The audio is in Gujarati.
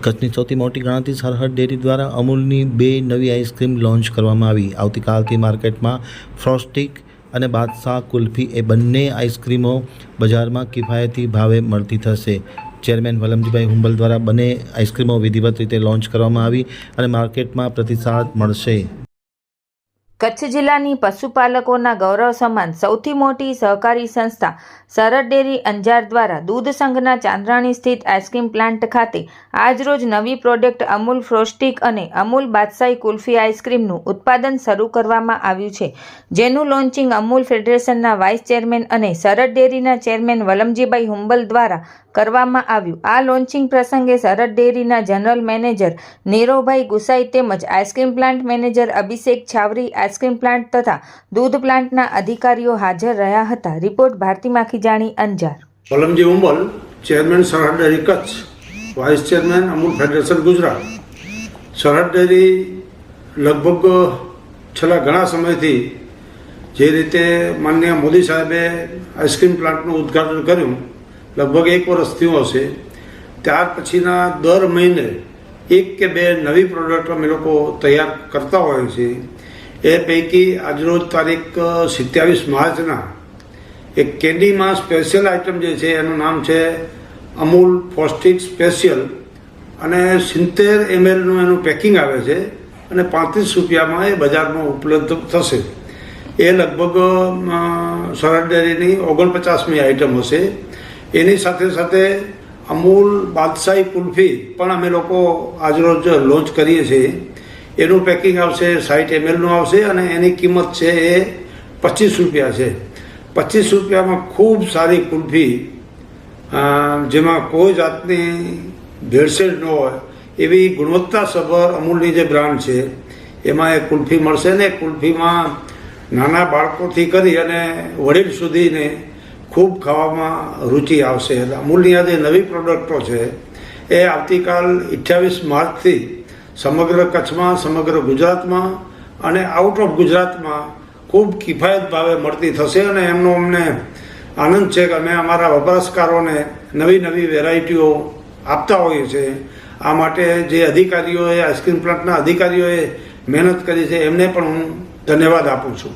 કચ્છની સૌથી મોટી ગણાતી સરહદ ડેરી દ્વારા અમૂલની 2 નવી આઈસ્ક્રીમ લોન્ચ કરવામાં આવી। આવતીકાલથી માર્કેટમાં ફ્રોસ્ટિક અને બાદશાહ કુલ્ફી એ બંને આઈસ્ક્રીમો બજારમાં કિફાયતી ભાવે મળતી થશે। ચેરમેન વલમજીભાઈ હુંબલ દ્વારા બંને આઈસ્ક્રીમો વિધિવત રીતે લોન્ચ કરવામાં આવી અને માર્કેટમાં પ્રતિસાદ મળશે। કચ્છ જિલ્લાની પશુપાલકોના ગૌરવ સમાન સૌથી મોટી સહકારી સંસ્થા સરહદ ડેરી અંજાર દ્વારા દૂધ સંઘના ચાંદ્રાણી સ્થિત આઈસ્ક્રીમ પ્લાન્ટ ખાતે આજરોજ નવી પ્રોડક્ટ અમૂલ ફ્રોસ્ટિક અને અમૂલ બાદશાહી કુલ્ફી આઈસ્ક્રીમનું ઉત્પાદન શરૂ કરવામાં આવ્યું છે, જેનું લોન્ચિંગ અમૂલ ફેડરેશનના વાઇસ ચેરમેન અને સરહદ ડેરીના ચેરમેન વલમજીભાઈ હુંબલ દ્વારા કરવામાં આવ્યું। આ લોન્ચિંગ પ્રસંગે સરહદ ડેરીના જનરલ મેનેજર નીરવભાઈ ગુસાઈ તેમજ ice cream plant manager Abhishek Chhavri, ice cream plant તથા દૂધ પ્લાન્ટના અધિકારીઓ હાજર રહ્યા હતા। Report Bharati Makhijani, Anjar. Valamji Humbal, chairman Sarhad dairy Kutch, vice chairman Amul federation Gujarat. Sarhad dairy લગભગ છેલ્લા ઘણા સમયથી જે રીતે માનનીય મોદી સાહેબે આઈસ્ક્રીમ પ્લાન્ટનું ઉદ્ઘાટન કર્યું, લગભગ 1 વર્ષ થયું હશે, ત્યાર પછીના દર મહિને 1 કે 2 નવી પ્રોડક્ટ અમે લોકો તૈયાર કરતા હોઈએ છીએ। એ પૈકી આજરોજ તારીખ 27 માર્ચના એક કેન્ડીમાં સ્પેશિયલ આઇટમ જે છે એનું નામ છે અમૂલ ફ્રોસ્ટિક સ્પેશિયલ અને 70 mlનું એનું પેકિંગ આવે છે અને 35 રૂપિયામાં એ બજારમાં ઉપલબ્ધ થશે। એ લગભગ સરહદ ડેરીની 49મી આઇટમ હશે। એની સાથે સાથે અમૂલ બાદશાહી કુલ્ફી પણ અમે લોકો આજરોજ લોન્ચ કરીએ છીએ। એનું પેકિંગ આવશે 60 mlનું આવશે અને એની કિંમત છે એ 25 રૂપિયા છે। 25 રૂપિયામાં ખૂબ સારી કુલ્ફી, જેમાં કોઈ જાતની ભેળસેળ ન હોય એવી ગુણવત્તાસભર અમૂલની જે બ્રાન્ડ છે એમાં એ કુલ્ફી મળશે ને કુલ્ફીમાં નાના બાળકોથી કરી અને વડીલ સુધીને ખૂબ ખાવામાં રુચિ આવશે। અમૂલની આ જે નવી પ્રોડક્ટો છે એ આવતીકાલ 28 માર્ચથી સમગ્ર કચ્છમાં, સમગ્ર ગુજરાતમાં અને આઉટ ઓફ ગુજરાતમાં ખૂબ કિફાયત ભાવે મળતી થશે અને એમનો અમને આનંદ છે કે અમે અમારા વપરાશકારોને નવી નવી વેરાયટીઓ આપતા હોઈએ છીએ। આ માટે જે અધિકારીઓએ, આઈસ્ક્રીમ પ્લાન્ટના અધિકારીઓએ મહેનત કરી છે એમને પણ હું ધન્યવાદ આપું છું।